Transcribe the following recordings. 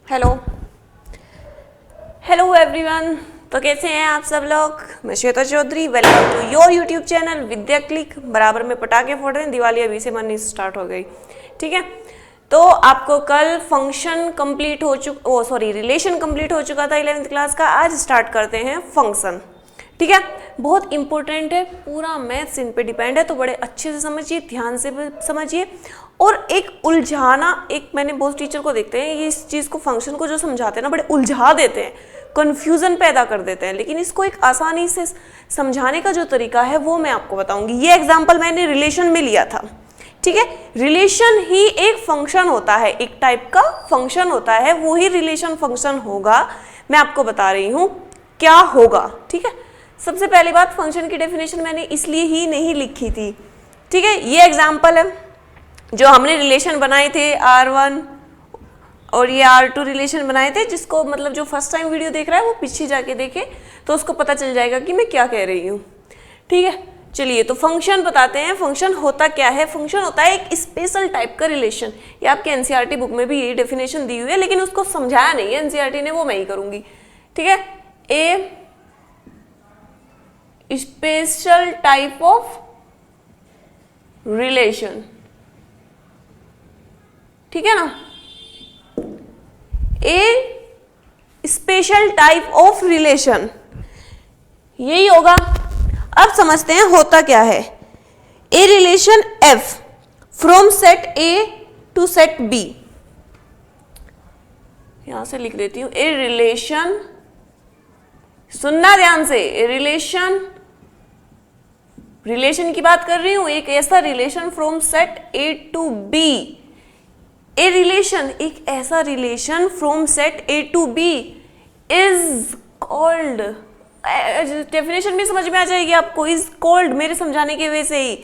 Hello hello everyone. तो कैसे हैं आप सब लोग? मैं Shweta Chaudhary, welcome to your YouTube channel Vidya click. बराबर में पटाखे फोड़ रहे हैं, दिवाली अभी से मननी स्टार्ट हो गई। ठीक है, तो आपको कल फंक्शन कंप्लीट हो रिलेशन कंप्लीट हो चुका था 11th क्लास का। आज स्टार्ट करते हैं फंक्शन। ठीक है, बहुत इंपॉर्टेंट है, पूरा मैथ्स इन पे डिपेंड है, तो बड़े अच्छे से समझिए, ध्यान से समझिए। और एक उलझाना, एक मैंने बहुत टीचर को देखते हैं, ये इस चीज़ को फंक्शन को जो समझाते हैं ना, बड़े उलझा देते हैं, कन्फ्यूज़न पैदा कर देते हैं। लेकिन इसको एक आसानी से समझाने का जो तरीका है वो मैं आपको बताऊंगी। ये एग्जाम्पल मैंने रिलेशन में लिया था। ठीक है, रिलेशन ही एक फंक्शन होता है, एक टाइप का फंक्शन होता है, वो ही रिलेशन फंक्शन होगा। मैं आपको बता रही हूँ क्या होगा। ठीक है, सबसे पहली बात, फंक्शन की डेफिनेशन मैंने इसलिए ही नहीं लिखी थी। ठीक है, ये एग्जाम्पल है जो हमने रिलेशन बनाए थे R1 और ये R2 रिलेशन बनाए थे, जिसको मतलब जो फर्स्ट टाइम वीडियो देख रहा है वो पीछे जाके देखे तो उसको पता चल जाएगा कि मैं क्या कह रही हूँ। ठीक है, चलिए तो फंक्शन बताते हैं। फंक्शन होता क्या है? फंक्शन होता है एक स्पेशल टाइप का रिलेशन। ये आपके एनसीईआरटी बुक में भी यही डेफिनेशन दी हुई है, लेकिन उसको समझाया नहीं है एनसीईआरटी ने, वो मैं ही करूँगी। ठीक है, a special type of relation. ठीक है ना, a special type of relation, यही होगा। अब समझते हैं होता क्या है। A relation F from set A to set B, यहां से लिख देती हूं। ए रिलेशन, सुनना ध्यान से, रिलेशन की बात कर रही हूं, एक ऐसा relation from set A to B. A relation, एक ऐसा relation from set A to B is called, definition भी समझ में आ जाएगी आपको, इज कॉल्ड, मेरे समझाने की वजह से ही,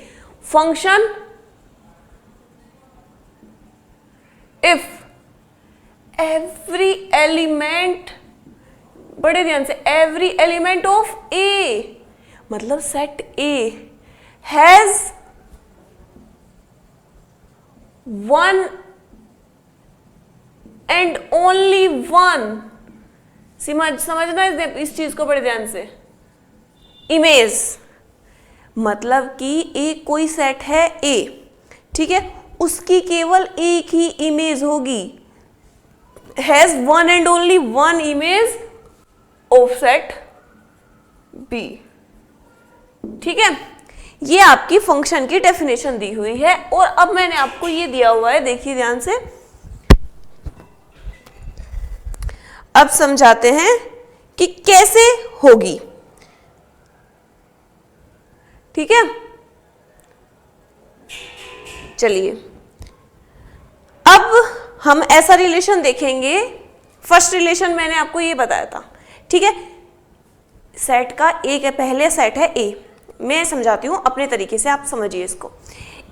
फंक्शन इफ एवरी एलिमेंट, बड़े ध्यान से, एवरी एलिमेंट ऑफ ए, मतलब set A has one and only one, समझना इस चीज को बड़े ध्यान से। इमेज, मतलब कि एक कोई सेट है ए, ठीक है, उसकी केवल एक ही इमेज होगी, has one and only one image of set B. ठीक है, ये आपकी फंक्शन की डेफिनेशन दी हुई है। और अब मैंने आपको ये दिया हुआ है, देखिए ध्यान से, अब समझाते हैं कि कैसे होगी। ठीक है, चलिए अब हम ऐसा रिलेशन देखेंगे। फर्स्ट रिलेशन मैंने आपको ये बताया था। ठीक है, सेट का एक पहले सेट है ए, मैं समझाती हूं अपने तरीके से, आप समझिए इसको।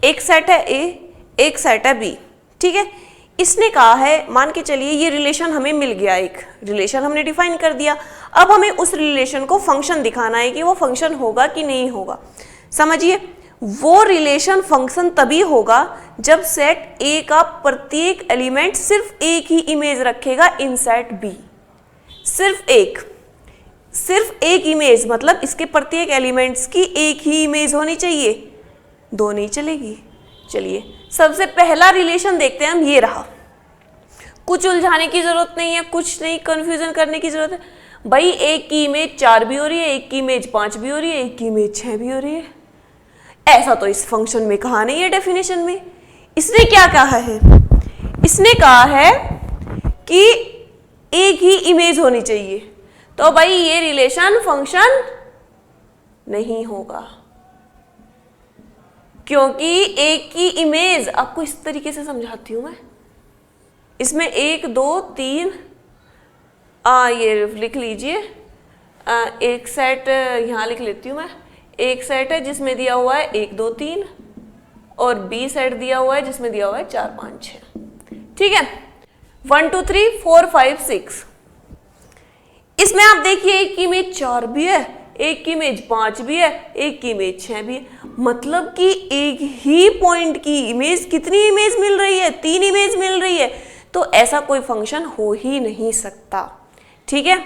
एक सेट है ए, एक सेट है बी। ठीक है, इसने कहा है, मान के चलिए ये रिलेशन हमें मिल गया, एक रिलेशन हमने डिफाइन कर दिया। अब हमें उस रिलेशन को फंक्शन दिखाना है कि वो फंक्शन होगा कि नहीं होगा। समझिए, वो रिलेशन फंक्शन तभी होगा जब सेट ए का प्रत्येक एलिमेंट सिर्फ एक ही इमेज रखेगा इन सेट बी। सिर्फ एक इमेज, मतलब इसके प्रत्येक एलिमेंट्स की एक ही इमेज होनी चाहिए, दो नहीं चलेगी। चलिए सबसे पहला रिलेशन देखते हैं हम, ये रहा। कुछ उलझाने की जरूरत नहीं है, कुछ नहीं कंफ्यूजन करने की जरूरत है भाई। एक की इमेज 4 भी हो रही है, एक की इमेज 5 भी हो रही है, एक की इमेज 6 भी हो रही है। ऐसा तो इस फंक्शन में कहा नहीं है डेफिनेशन में। इसने क्या कहा है? इसने कहा है कि एक ही इमेज होनी चाहिए, तो भाई ये रिलेशन फंक्शन नहीं होगा, क्योंकि एक की इमेज, आपको इस तरीके से समझाती हूं मैं, इसमें 1 2 3, ये लिख लीजिए, एक सेट यहां लिख लेती हूं मैं। एक सेट है जिसमें दिया हुआ है 1 2 3, और बी सेट दिया हुआ है जिसमें दिया हुआ है 4 5 6। ठीक है, 1 2 3 4 5 6। इसमें आप देखिए एक की इमेज 4 भी है, एक की इमेज 5 भी है, एक की इमेज 6 भी है। मतलब कि एक ही पॉइंट की इमेज, कितनी इमेज मिल रही है? 3 इमेज मिल रही है। तो ऐसा कोई फंक्शन हो ही नहीं सकता, ठीक है।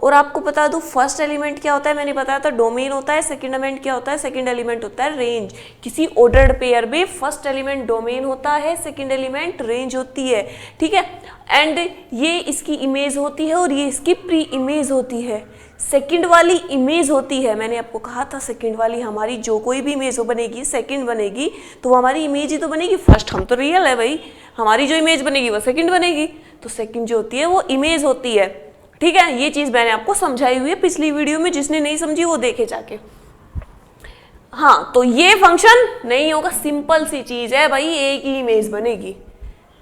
और आपको बता दूं फर्स्ट एलिमेंट क्या होता है, मैंने बताया था डोमेन होता है, सेकंड एलिमेंट क्या होता है, सेकंड एलिमेंट होता है रेंज। किसी ऑर्डर्ड पेयर में फर्स्ट एलिमेंट डोमेन होता है, सेकंड एलिमेंट रेंज होती है, ठीक है। एंड ये इसकी इमेज होती है और ये इसकी प्री इमेज होती है। सेकंड वाली इमेज होती है, मैंने आपको कहा था सेकंड वाली हमारी जो कोई भी इमेज हो बनेगी, सेकंड बनेगी तो वो हमारी इमेज ही तो बनेगी। फर्स्ट हम तो रियल है भाई, हमारी जो इमेज बनेगी वो सेकंड बनेगी, तो सेकंड जो होती है वो इमेज होती है, ठीक है। ये चीज मैंने आपको समझाई हुई है पिछली वीडियो में, जिसने नहीं समझी वो देखे जाके। हाँ, तो ये फंक्शन नहीं होगा, सिंपल सी चीज है भाई, एक ही इमेज बनेगी,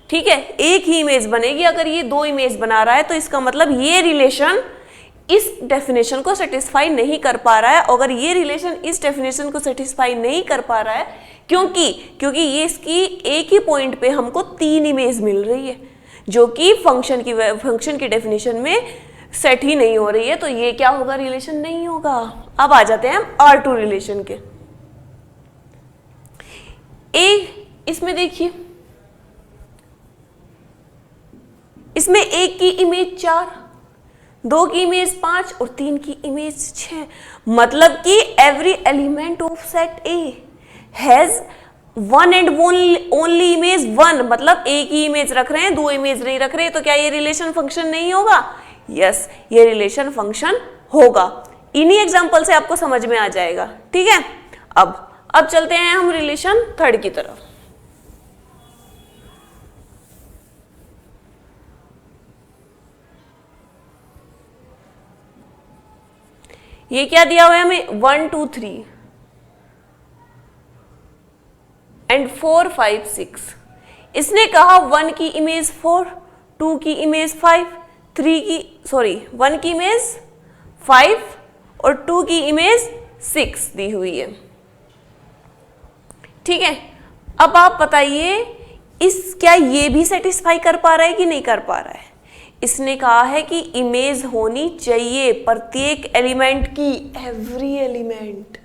ठीक है, एक ही इमेज बनेगी। अगर ये दो इमेज बना रहा है तो इसका मतलब ये रिलेशन इस डेफिनेशन को सेटिस्फाई नहीं कर पा रहा है। अगर ये रिलेशन इस डेफिनेशन को सेटिस्फाई नहीं कर पा रहा है क्योंकि ये इसकी एक ही पॉइंट पे हमको तीन इमेज मिल रही है जो कि फंक्शन की डेफिनेशन में सेट ही नहीं हो रही है, तो ये क्या होगा, रिलेशन नहीं होगा। अब आ जाते हैं हम R2 रिलेशन के। इसमें देखिए, इसमें एक की इमेज 4, दो की इमेज 5 और तीन की इमेज 6, मतलब कि every element of set A has one and only image 1, मतलब एक ही इमेज रख रहे हैं, दो इमेज नहीं रख रहे, तो क्या ये रिलेशन फंक्शन नहीं होगा? यस, ये रिलेशन फंक्शन होगा। इन्हीं एग्जांपल से आपको समझ में आ जाएगा, ठीक है। अब चलते हैं हम रिलेशन थर्ड की तरफ। ये क्या दिया हुआ है हमें, 1 2 3 एंड 4 5 6। इसने कहा 1 की इमेज 4, 2 की इमेज 5, 1 की इमेज 5 और 2 की इमेज 6 दी हुई है, ठीक है। अब आप बताइए क्या ये भी सेटिस्फाई कर पा रहा है कि नहीं कर पा रहा है? इसने कहा है कि इमेज होनी चाहिए प्रत्येक एलिमेंट की, एवरी एलिमेंट।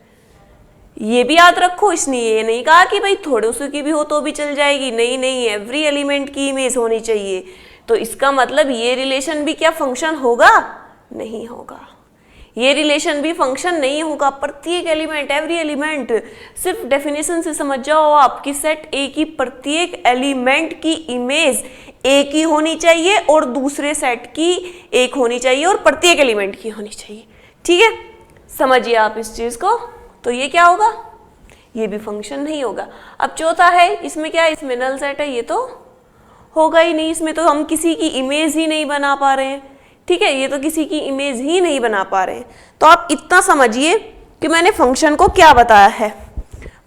ये भी याद रखो, इसने ये नहीं कहा कि भाई थोड़े से की भी हो तो भी चल जाएगी, नहीं, एवरी एलिमेंट की इमेज होनी चाहिए। तो इसका मतलब ये रिलेशन भी क्या फंक्शन होगा? नहीं होगा, ये रिलेशन भी फंक्शन नहीं होगा। प्रत्येक एलिमेंट, एवरी एलिमेंट, सिर्फ डेफिनेशन से समझ जाओ आप कि सेट ए की प्रत्येक एलिमेंट की इमेज एक ही होनी चाहिए और दूसरे सेट की एक होनी चाहिए और प्रत्येक एलिमेंट की होनी चाहिए, ठीक है। समझिए आप इस चीज को। तो ये क्या होगा? ये भी फंक्शन नहीं होगा। अब चौथा है, इसमें क्या है, इसमें नल सेट है, ये तो होगा ही नहीं, इसमें तो हम किसी की इमेज ही नहीं बना पा रहे हैं, ठीक है, ये तो किसी की इमेज ही नहीं बना पा रहे हैं। तो आप इतना समझिए कि मैंने फंक्शन को क्या बताया है।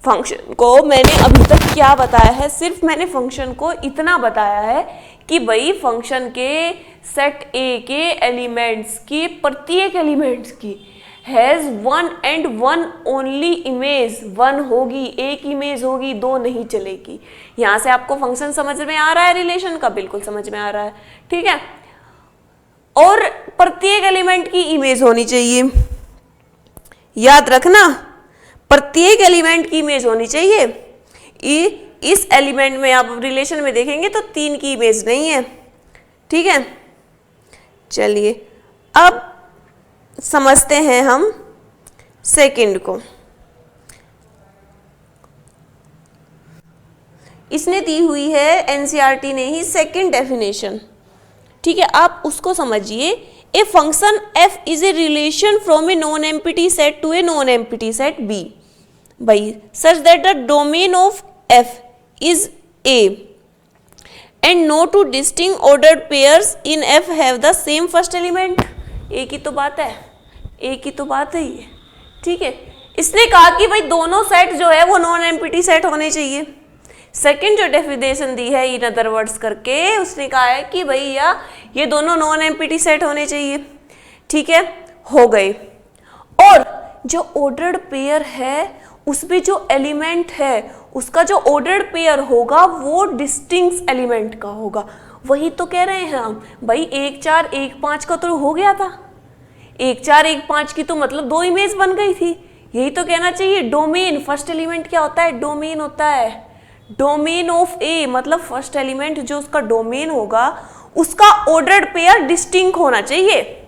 फंक्शन को मैंने अभी तक क्या बताया है, सिर्फ मैंने फंक्शन को इतना बताया है कि भाई फंक्शन के सेट ए के एलिमेंट्स की प्रत्येक एलिमेंट्स की has one and one only image, 1 होगी, एक इमेज होगी, 2 नहीं चलेगी। यहां से आपको फंक्शन समझ में आ रहा है, रिलेशन का बिल्कुल समझ में आ रहा है, ठीक है। और प्रत्येक एलिमेंट की इमेज होनी चाहिए, याद रखना, प्रत्येक एलिमेंट की इमेज होनी चाहिए। इस एलिमेंट में आप रिलेशन में देखेंगे तो 3 की इमेज नहीं है, ठीक है। चलिए अब समझते हैं हम सेकंड को। इसने दी हुई है एनसीईआरटी ने ही सेकंड डेफिनेशन, ठीक है, आप उसको समझिए। A function f is a relation from a non empty set to a non empty set b by such that the domain of f is a and no two distinct ordered pairs in f have the same first element. एक ही तो बात है, एक ही तो बात है ये, ठीक है। इसने कहा कि भाई दोनों सेट जो है वो नॉन एम्प्टी सेट होने चाहिए। सेकंड जो डेफिनेशन दी है इन अदर वर्ड्स करके, उसने कहा है कि भैया ये दोनों नॉन एम्प्टी सेट होने चाहिए, ठीक है, हो गए। और जो ऑर्डर्ड पेयर है उसमें जो एलिमेंट है उसका जो ऑर्डर्ड पेयर होगा वो डिस्टिंक्ट एलिमेंट का होगा। वही तो कह रहे हैं हम भाई, 1 4 1 5 का तो हो गया था, 1 4 1 5 की तो मतलब 2 इमेज बन गई थी। यही तो कहना चाहिए। डोमेन, फर्स्ट एलिमेंट क्या होता है? डोमेन होता है। डोमेन ऑफ ए मतलब फर्स्ट एलिमेंट जो उसका डोमेन होगा उसका ऑर्डर्ड पेयर डिस्टिंक्ट होना चाहिए।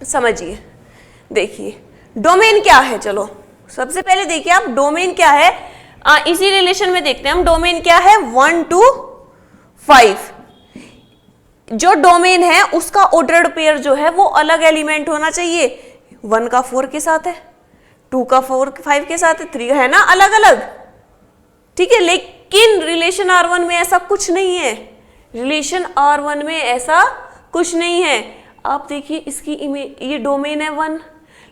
समझिए, देखिए डोमेन क्या है, चलो सबसे पहले देखिए आप डोमेन क्या है। इसी रिलेशन में देखते हैं हम डोमेन क्या है 1 to 5। जो डोमेन है उसका ऑर्डर्ड पेयर जो है वो अलग एलिमेंट होना चाहिए। 1 का 4 के साथ है, 2 का 4 5 के साथ है, 3 है ना अलग अलग, ठीक है। लेकिन रिलेशन R1 में ऐसा कुछ नहीं है, रिलेशन R1 में ऐसा कुछ नहीं है। आप देखिए इसकी इमेज, ये डोमेन है 1,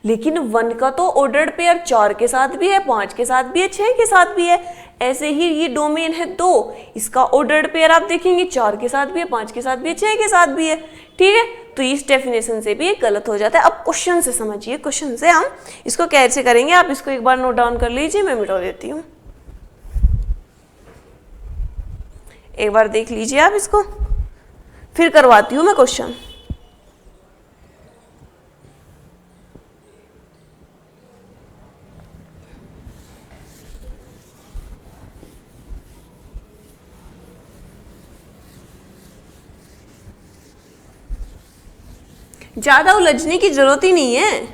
लेकिन 1 का तो ऑर्डर्ड पेयर 4 के साथ भी है, 5 के साथ भी है, 6 के साथ भी है। ऐसे ही ये डोमेन है 2, इसका ऑर्डर्ड पेयर आप देखेंगे 4 के साथ भी है, 5 के साथ भी है, 6 के साथ भी है, ठीक है। तो इस डेफिनेशन से भी गलत हो जाता है। अब क्वेश्चन से समझिए, क्वेश्चन से हम इसको कैसे करेंगे, आप इसको एक बार नोट डाउन कर लीजिए, मैं मिटा देती हूँ। एक बार देख लीजिए आप इसको, फिर करवाती हूँ मैं क्वेश्चन। ज्यादा उलझने की जरूरत ही नहीं है,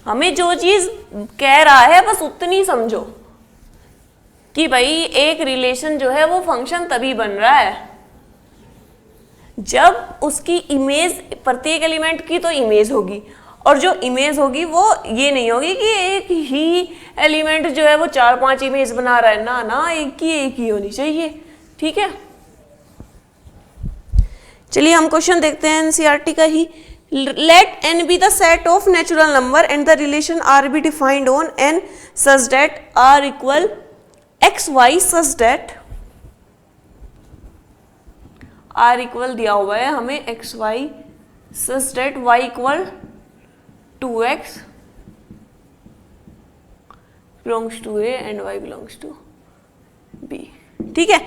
हमें जो चीज कह रहा है बस उतनी समझो कि भाई एक रिलेशन जो है वो फंक्शन तभी बन रहा है जब उसकी इमेज, प्रत्येक एलिमेंट की तो इमेज होगी, और जो इमेज होगी वो ये नहीं होगी कि एक ही एलिमेंट जो है वो 4-5 इमेज बना रहा है, ना ना एक ही होनी चाहिए, ठीक है। चलिए हम क्वेश्चन देखते हैं एनसीईआरटी का ही। Let n be the set of natural number and the relation r be defined on n such that r equal X Y, such that r equal दिया हुआ है हमें X Y, such that y equal 2x belongs to a and y belongs to b, ठीक है।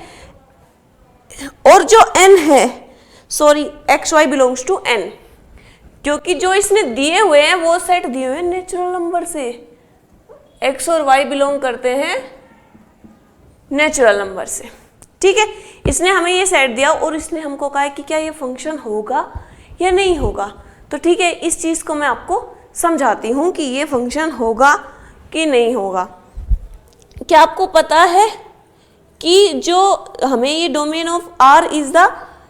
और जो n है, sorry X Y belongs to n, क्योंकि जो इसने दिए हुए हैं वो सेट दिए हुए हैं नेचुरल नंबर से, x और y बिलोंग करते हैं नेचुरल नंबर से, ठीक है। इसने हमें ये सेट दिया और इसने हमको कहा है कि क्या ये फंक्शन होगा या नहीं होगा। तो ठीक है, इस चीज को मैं आपको समझाती हूं कि ये फंक्शन होगा कि नहीं होगा। क्या आपको पता है कि जो हमें ये domain of R is the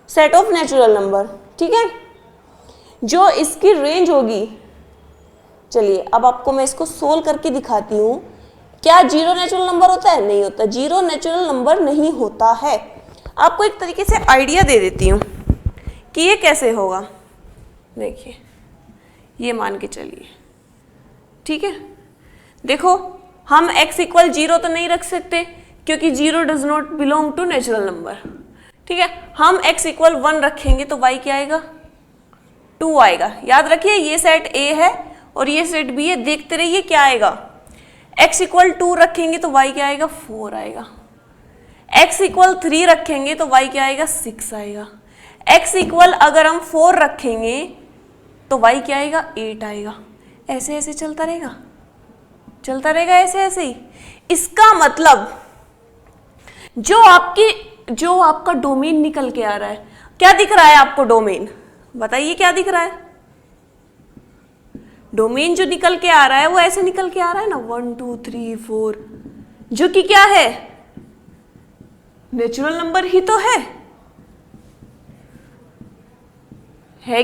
set of natural number, ठीक है, जो इसकी रेंज होगी। चलिए अब आपको मैं इसको सोल्व करके दिखाती हूँ। क्या 0 नेचुरल नंबर होता है? नहीं होता, 0 नेचुरल नंबर नहीं होता है। आपको एक तरीके से आइडिया दे देती हूँ कि ये कैसे होगा। देखिए ये मान के चलिए, ठीक है। देखो हम x इक्वल 0 तो नहीं रख सकते क्योंकि 0 does not belong to natural number, ठीक है। हम x इक्वल 1 रखेंगे तो y क्या आएगा? 2 आएगा। याद रखिए ये सेट A है और ये सेट B है, देखते रहिए क्या आएगा। x इक्वल 2 रखेंगे तो y क्या आएगा? 4 आएगा। x इक्वल 3 रखेंगे तो y क्या आएगा? 6 आएगा। x इक्वल अगर हम 4 रखेंगे तो y क्या आएगा? 8 आएगा। ऐसे ऐसे चलता रहेगा, चलता रहेगा ऐसे ऐसे ही। इसका मतलब जो आपका डोमेन निकल के आ रहा है, क्या दिख रहा है आपको डोमेन? बताइए क्या दिख रहा है? डोमेन जो निकल के आ रहा है वो ऐसे निकल के आ रहा है ना, 1 2 3 4, जो कि क्या है? नेचुरल नंबर ही तो है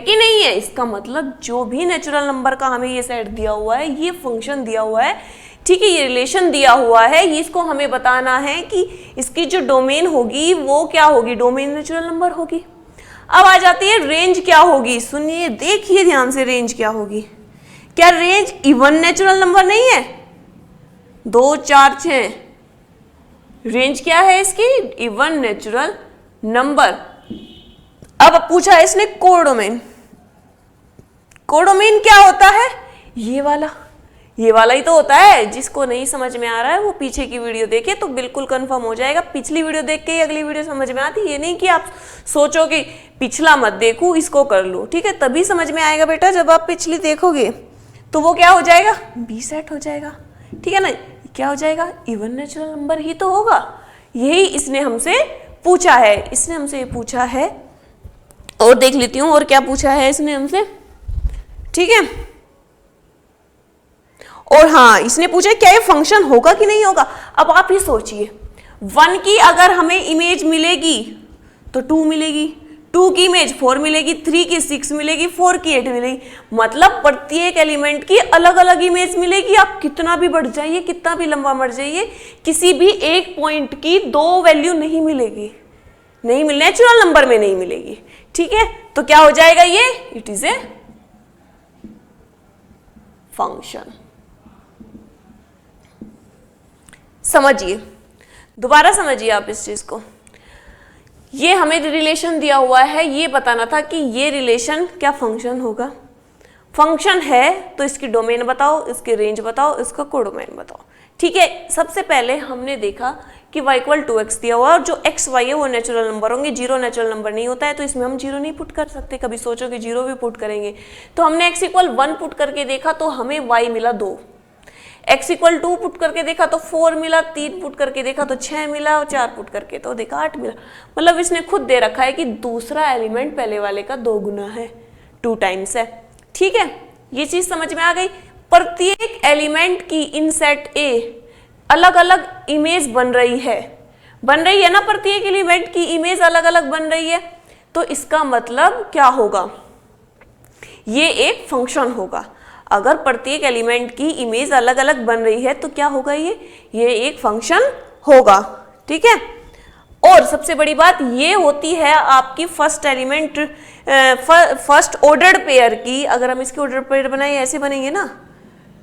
कि नहीं है? इसका मतलब जो भी नेचुरल नंबर का हमें ये सेट दिया हुआ है, ये फंक्शन दिया हुआ है, ठीक है, ये रिलेशन दिया हुआ है, इसको हमें बताना है कि इसकी जो डोमेन होगी वो क्या होगी? डोमेन नेचुरल नंबर होगी। अब आ जाती है रेंज क्या होगी। सुनिए, देखिए ध्यान से, रेंज क्या होगी। क्या रेंज इवन नेचुरल नंबर नहीं है? 2 4 6 रेंज क्या है इसकी? Even natural number. अब पूछा है इसने कोडोमेन। कोडोमेन क्या होता है? ये वाला ही तो होता है। जिसको नहीं समझ में आ रहा है वो पीछे की वीडियो देखे तो बिल्कुल कंफर्म हो जाएगा। पिछली वीडियो देख के ही अगली वीडियो समझ में आती। ये नहीं कि आप सोचो कि पिछला मत देखूं, इसको कर लो, ठीक है, तभी समझ में आएगा बेटा। जब आप पिछली देखोगे तो वो क्या हो जाएगा? बी सेट हो जाएगा, ठीक है ना। क्या हो जाएगा, इवन नेचुरल नंबर ही तो होगा। यही इसने हमसे पूछा है, इसने हमसे ये पूछा है। और देख लेती हूं और क्या पूछा है इसने हमसे, ठीक है। और हाँ, इसने पूछा क्या ये फंक्शन होगा कि नहीं होगा। अब आप ये सोचिए, 1 की अगर हमें इमेज मिलेगी तो 2 मिलेगी, 2 की इमेज 4 मिलेगी, 3 की 6 मिलेगी, 4 की 8 मिलेगी। मतलब प्रत्येक एलिमेंट की अलग अलग इमेज मिलेगी। आप कितना भी बढ़ जाइए, कितना भी लंबा मर जाइए, किसी भी एक पॉइंट की 2 वैल्यू नहीं मिलेगी, नहीं मिल, नेचुरल नंबर में नहीं मिलेगी, ठीक है। तो क्या हो जाएगा ये, इट इज ए फंक्शन। समझिए, दोबारा समझिए आप इस चीज को। ये हमें रिलेशन दिया हुआ है, ये बताना था कि ये रिलेशन क्या फंक्शन होगा। फंक्शन है तो इसकी डोमेन बताओ, इसकी रेंज बताओ, इसका कोडोमेन बताओ, ठीक है। सबसे पहले हमने देखा कि y = 2x दिया हुआ, और जो x y है वो नेचुरल नंबर होंगे, 0 नेचुरल नंबर नहीं होता है, तो इसमें हम 0 नहीं पुट कर सकते। कभी सोचो कि 0 भी पुट करेंगे, तो हमने x = 1 पुट करके देखा तो हमें y मिला 2, x = 2 पुट करके देखा तो 4 मिला, 3 पुट करके देखा तो 6 मिला, और 4 पुट करके तो देखा 8 मिला। मतलब इसने खुद दे रखा है कि दूसरा एलिमेंट पहले वाले का 2 गुना है, 2 टाइम्स है, ठीक है। ये चीज समझ में आ गई। प्रत्येक एलिमेंट की इन सेट ए अलग अलग इमेज बन रही है ना, प्रत्येक एलिमेंट की इमेज अलग अलग बन रही है, तो इसका मतलब क्या होगा, ये एक फंक्शन होगा। अगर प्रत्येक एलिमेंट की इमेज अलग अलग बन रही है तो क्या होगा, ये एक फंक्शन होगा, ठीक है। और सबसे बड़ी बात ये होती है आपकी first element, first ordered pair की। अगर हम इसकी ऑर्डर पेयर बनाए, ऐसे बनेंगे ना,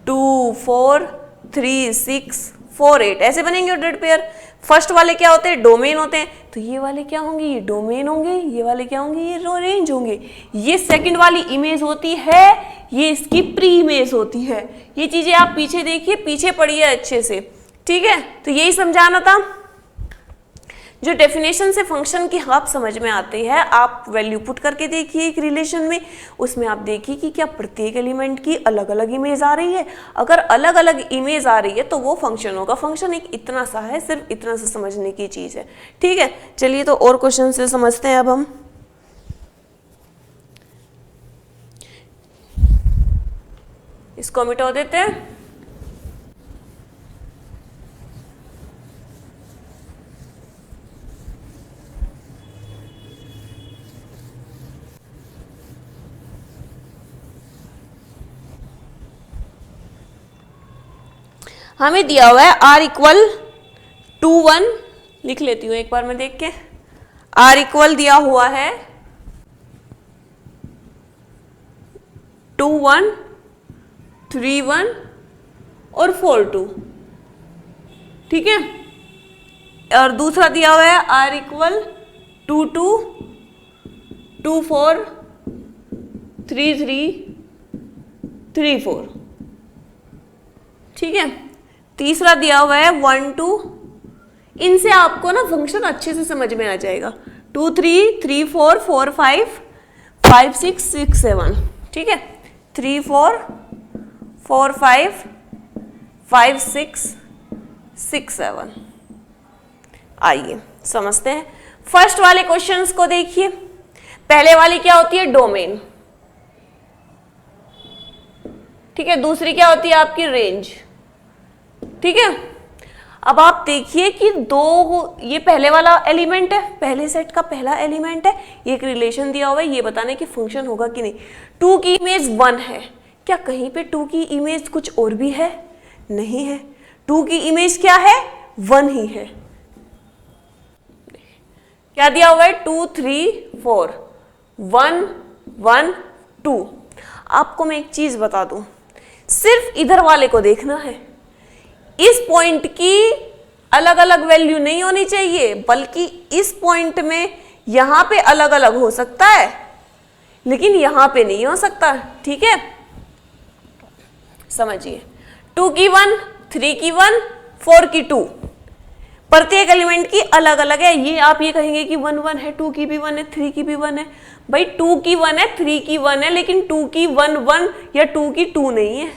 2 4 3 6 4 8, ऐसे बनेंगे ऑर्डर्ड पेयर। फर्स्ट वाले क्या होते हैं, डोमेन होते हैं, तो ये वाले क्या होंगे, ये डोमेन होंगे, ये वाले क्या होंगे, ये रेंज होंगे। ये सेकंड वाली इमेज होती है, ये इसकी प्री इमेज होती है। ये चीजें आप पीछे देखिए, पीछे पढ़िए अच्छे से, ठीक है। तो यही समझाना था। जो डेफिनेशन से फंक्शन की आप समझ में आते हैं, आप वैल्यू पुट करके देखिए एक रिलेशन में, उसमें आप देखिए कि क्या प्रत्येक एलिमेंट की अलग अलग इमेज आ रही है। अगर अलग अलग इमेज आ रही है तो वो फंक्शन होगा। फंक्शन एक इतना सा है, सिर्फ इतना सा समझने की चीज है, ठीक है। चलिए तो और क्वेश्चन से समझते हैं अब हम। इसको मिटा देते हैं। हमें दिया हुआ है r = 2 1, लिख लेती हूँ एक बार मैं देख के। r = दिया हुआ है 2 1 3 1 और 4 2, ठीक है। और दूसरा दिया हुआ है r = 2 2 2 4 3 3 3 4, ठीक है। तीसरा दिया हुआ है 1 2, इनसे आपको ना फंक्शन अच्छे से समझ में आ जाएगा। 2 3 3 4 4 5 5 6 6 7, ठीक है। 3 4 4 5 5 6 6 7। आइए समझते हैं। फर्स्ट वाले क्वेश्चंस को देखिए। पहले वाली क्या होती है, डोमेन, ठीक है। दूसरी क्या होती है आपकी, रेंज, ठीक है। अब आप देखिए कि ये पहले वाला एलिमेंट है, पहले सेट का पहला एलिमेंट है, ये एक रिलेशन दिया हुआ है, ये बताने कि फंक्शन होगा कि नहीं। 2 की इमेज 1 है, क्या कहीं पे 2 की इमेज कुछ और भी है, नहीं है। 2 की इमेज क्या है, 1 ही है। क्या दिया हुआ है, 2 3 4 1 1 2। आपको मैं एक चीज बता दूं, सिर्फ इधर वाले को देखना है। इस पॉइंट की अलग अलग वैल्यू नहीं होनी चाहिए, बल्कि इस पॉइंट में यहां पे अलग अलग हो सकता है, लेकिन यहां पे नहीं हो सकता, ठीक है। समझिए, 2 की 1 3 की 1 4 की 2, प्रत्येक एलिमेंट की अलग अलग है। ये आप ये कहेंगे कि 1 1 है, 2 की भी 1 है, 3 की भी 1 है। भाई 2 की 1 है, 3 की 1 है, लेकिन 2 की 1 1 या 2 की 2 नहीं है,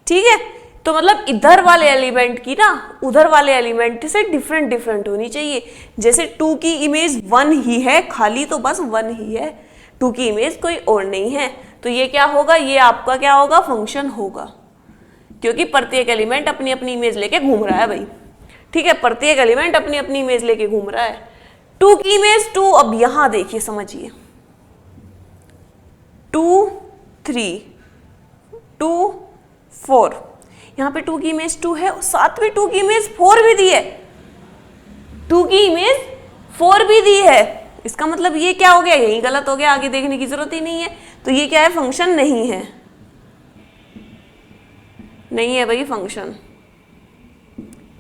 ठीक है। तो मतलब इधर वाले एलिमेंट की ना उधर वाले एलिमेंट से डिफरेंट डिफरेंट होनी चाहिए। जैसे 2 की इमेज 1 ही है, खाली तो बस 1 ही है, 2 की इमेज कोई और नहीं है, तो ये क्या होगा, ये आपका क्या होगा, फंक्शन होगा, क्योंकि प्रत्येक एलिमेंट अपनी अपनी इमेज लेके घूम रहा है भाई। ठीक है, प्रत्येक एलिमेंट अपनी अपनी इमेज लेके घूम रहा है। 2 की इमेज 2, अब यहां देखिए समझिए, 2 3 2 4, यहां पे 2 की इमेज 2 है, साथ में 2 की इमेज 4 भी दी है, 2 की इमेज 4 भी दी है। इसका मतलब ये क्या हो गया, यही गलत हो गया, आगे देखने की जरूरत ही नहीं है। तो ये क्या है, फंक्शन नहीं है, नहीं है भाई फंक्शन।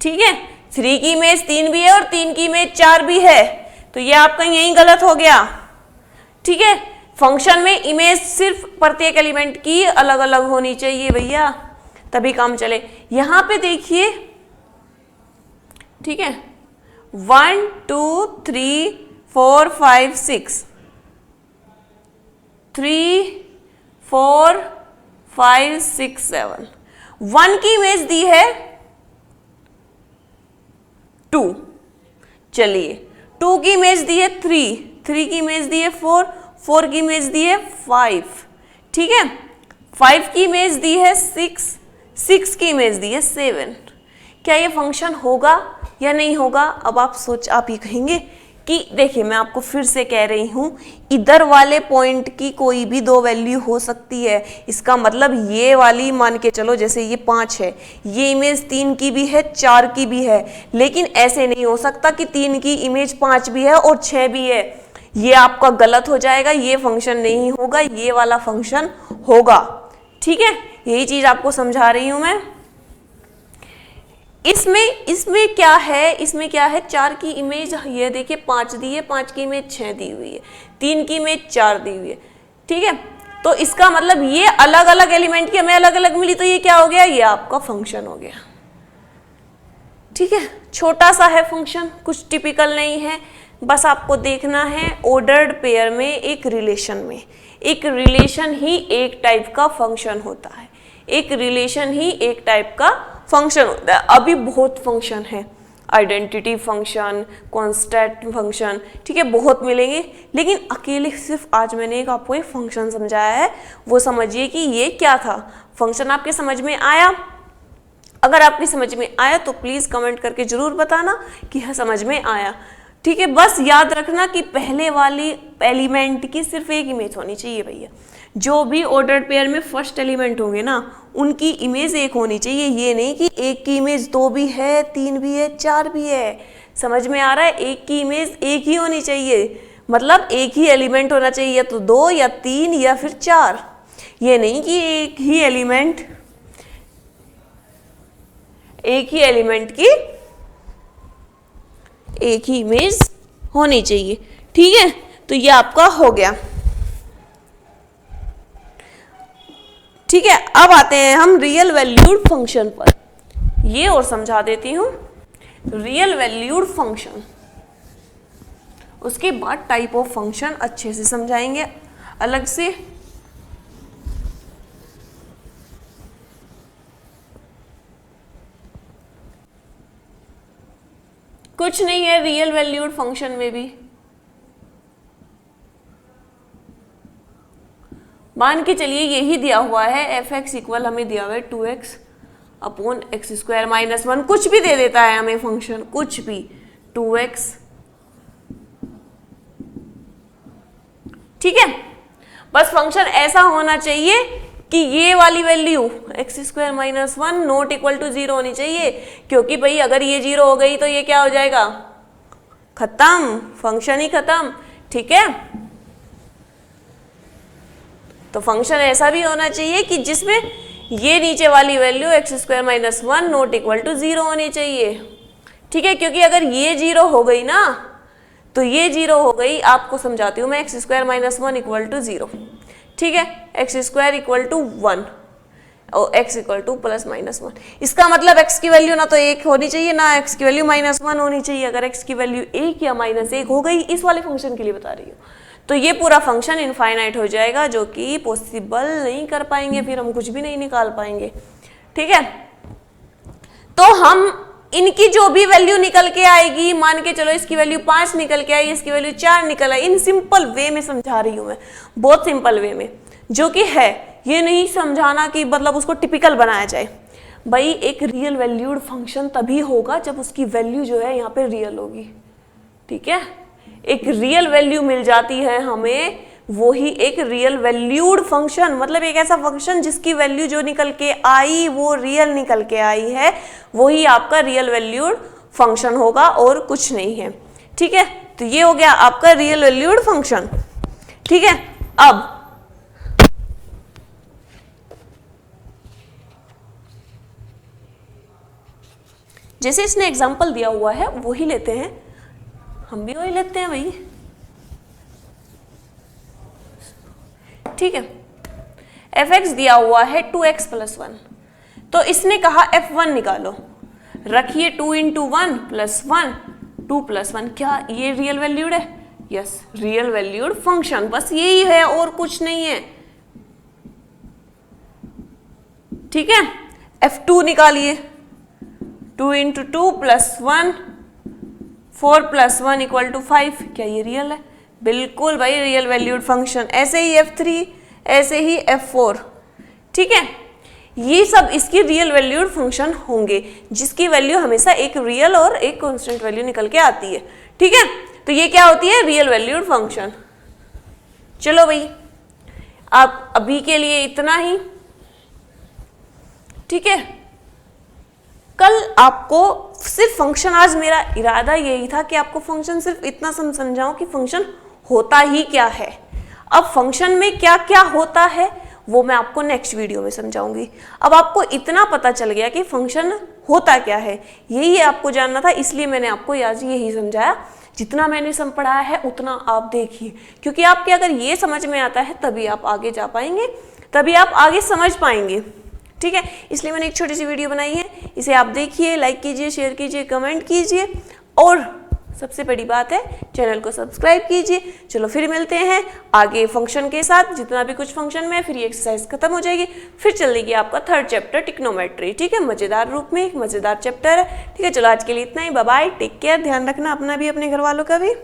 ठीक है, 3 की इमेज 3 भी है और 3 की इमेज 4 भी है, तो ये आपका यही गलत हो गया। ठीक है, फंक्शन में इमेज सिर्फ प्रत्येक एलिमेंट की अलग अलग होनी चाहिए भैया, तभी काम चले। यहां पे देखिए, ठीक है, 1 2 3 4 5 6, 3 4 5 6 7, 1 की इमेज दी है 2, चलिए 2 की इमेज दी है 3, 3 की इमेज दी है 4, 4 की इमेज दी है 5, ठीक है, 5 की इमेज दी है 6, 6 की इमेज दी है 7। क्या ये फंक्शन होगा या नहीं होगा? अब आप ये कहेंगे कि देखिए मैं आपको फिर से कह रही हूं, इधर वाले पॉइंट की कोई भी 2 वैल्यू हो सकती है। इसका मतलब ये वाली मान के चलो, जैसे ये 5 है, ये इमेज 3 की भी है 4 की भी है, लेकिन ऐसे नहीं हो सकता कि 3 की इमेज 5 भी है और 6 भी है। ये आपका गलत हो जाएगा, ये फंक्शन नहीं होगा, ये वाला फंक्शन होगा। ठीक है, यही चीज आपको समझा रही हूं मैं। इसमें क्या है 4 की इमेज ये देखिए 5 दी है, 5 की इमेज 6 दी हुई है, 3 की इमेज 4 दी हुई है। ठीक है, तो इसका मतलब ये अलग अलग एलिमेंट की हमें अलग अलग मिली, तो ये क्या हो गया, ये आपका फंक्शन हो गया। ठीक है, छोटा सा है फंक्शन, कुछ टिपिकल नहीं है, बस आपको देखना है ऑर्डर्ड पेयर में एक रिलेशन ही एक टाइप का फंक्शन होता है, एक रिलेशन ही एक टाइप का फंक्शन होता है। अभी बहुत फंक्शन है, आइडेंटिटी फंक्शन, कांस्टेंट फंक्शन, ठीक है, बहुत मिलेंगे, लेकिन अकेले सिर्फ आज मैंने आपको एक फंक्शन समझाया है, वो समझिए कि ये क्या था। फंक्शन आपके समझ में आया? अगर आपकी समझ में आया तो प्लीज कमेंट करके जरूर बताना कि हाँ समझ में आया। ठीक है, बस याद रखना कि पहले वाली एलिमेंट की सिर्फ एक इमेज होनी चाहिए भैया। जो भी ऑर्डर्ड पेयर में फर्स्ट एलिमेंट होंगे ना, उनकी इमेज एक होनी चाहिए। ये नहीं कि एक की इमेज 2 भी है, 3 भी है, 4 भी है। समझ में आ रहा है? एक की इमेज एक ही होनी चाहिए, मतलब एक ही एलिमेंट होना चाहिए, या तो 2 या 3 या फिर 4। ये नहीं कि एक ही एलिमेंट की एक ही इमेज होनी चाहिए। ठीक है, तो ये आपका हो गया। ठीक है, अब आते हैं हम रियल वैल्यूड फंक्शन पर। ये और समझा देती हूं, रियल वैल्यूड फंक्शन, उसके बाद टाइप ऑफ फंक्शन अच्छे से समझाएंगे अलग से। कुछ नहीं है रियल वैल्यूड फंक्शन में भी। मान के चलिए यही दिया हुआ है, एफ एक्स इक्वल हमें दिया हुआ है 2x upon x square minus 1, कुछ भी दे देता है हमें फंक्शन, कुछ भी 2x। ठीक है, बस फंक्शन ऐसा होना चाहिए कि ये वाली value x square minus 1 not equal to 0 होनी चाहिए, क्योंकि भाई अगर ये 0 हो गई तो ये क्या हो जाएगा, खत्म, फंक्शन ही खत्म। ठीक है, तो फंक्शन ऐसा भी होना चाहिए कि जिसमें ये नीचे वाली value x square minus 1 not equal to 0 होनी चाहिए। ठीक है, क्योंकि अगर ये 0 हो गई ना, तो ये 0 हो गई, आपको समझाती हूँ मैं, x square minus 1 equal to 0। ठीक है, एक्स स्क्वायर इक्वल टू 1 और x equal to plus minus 1। इसका मतलब एक्स की वैल्यू ना तो 1 होनी चाहिए, ना एक्स की वैल्यू माइनस 1 होनी चाहिए। अगर एक्स की वैल्यू 1 या माइनस 1 हो गई, इस वाले फंक्शन के लिए बता रही हूँ, तो ये पूरा फंक्शन इनफाइनाइट हो जाएगा, जो कि पॉसिबल नहीं कर पाएंगे, फिर हम कुछ भी नहीं निकाल पाएंगे। ठीक है, तो हम इनकी जो भी वैल्यू निकल के आएगी, मान के चलो इसकी वैल्यू 5 निकल के आई, इसकी वैल्यू 4 निकल आई, इन सिंपल वे में समझा रही हूं मैं, बहुत सिंपल वे में, जो कि है, ये नहीं समझाना कि मतलब उसको टिपिकल बनाया जाए। भाई एक रियल वैल्यूड फंक्शन तभी होगा जब उसकी वैल्यू जो है यहाँ पे रियल होगी, ठीक है। एक रियल वैल्यू मिल जाती है हमें, वो ही एक रियल वैल्यूड फंक्शन, मतलब एक ऐसा फंक्शन जिसकी वैल्यू जो निकल के आई वो रियल निकल के आई है, वही आपका रियल वैल्यूड फंक्शन होगा और कुछ नहीं है, ठीक है। तो ये हो गया आपका रियल वैल्यूड फंक्शन, ठीक है। अब जैसे इसने एग्जांपल दिया हुआ है वही लेते हैं, हम भी वही लेते हैं भाई, ठीक है। f(x) दिया हुआ है 2x + 1, तो इसने कहा f(1) निकालो, रखिए 2 × 1 + 1, 2 + 1, क्या ये रियल वैल्यूड है? यस, रियल वैल्यूड फंक्शन, बस यही है और कुछ नहीं है, ठीक है। f(2) निकालिए, 2 × 2 + 1, 4 + 1 = 5, क्या ये रियल है? बिल्कुल भाई, रियल वैल्यूड फंक्शन। ऐसे ही f3, ऐसे ही f4, ठीक है। ये सब इसकी रियल वैल्यूड फंक्शन होंगे, जिसकी वैल्यू हमेशा एक रियल और एक कांस्टेंट वैल्यू निकल के आती है, ठीक है। तो ये क्या होती है? Real valued function. चलो भाई, आप अभी के लिए इतना ही, ठीक है। कल आपको सिर्फ फंक्शन, आज मेरा इरादा यही था कि आपको फंक्शन सिर्फ इतना समझाऊं कि फंक्शन होता ही क्या है। अब फंक्शन में क्या क्या होता है वो मैं आपको नेक्स्ट वीडियो में समझाऊंगी। अब आपको इतना पता चल गया कि फंक्शन होता क्या है, यही आपको जानना था, इसलिए मैंने आपको आज यही समझाया। जितना मैंने पढ़ाया है उतना आप देखिए, क्योंकि आपके अगर ये समझ में आता है तभी आप आगे जा पाएंगे, तभी आप आगे समझ पाएंगे, ठीक है। इसलिए मैंने एक छोटी सी वीडियो बनाई है, इसे आप देखिए, लाइक कीजिए, शेयर कीजिए, कमेंट कीजिए, और सबसे बड़ी बात है चैनल को सब्सक्राइब कीजिए। चलो फिर मिलते हैं आगे फंक्शन के साथ, जितना भी कुछ फंक्शन में, फिर ये एक्सरसाइज खत्म हो जाएगी, फिर चलेगी आपका 3rd चैप्टर टिक्नोमेट्री, ठीक है। मजेदार रूप में एक मजेदार चैप्टर है, ठीक है। चलो आज के लिए इतना ही, बाय बाय, टेक केयर, ध्यान रखना अपना भी, अपने घर वालों का भी।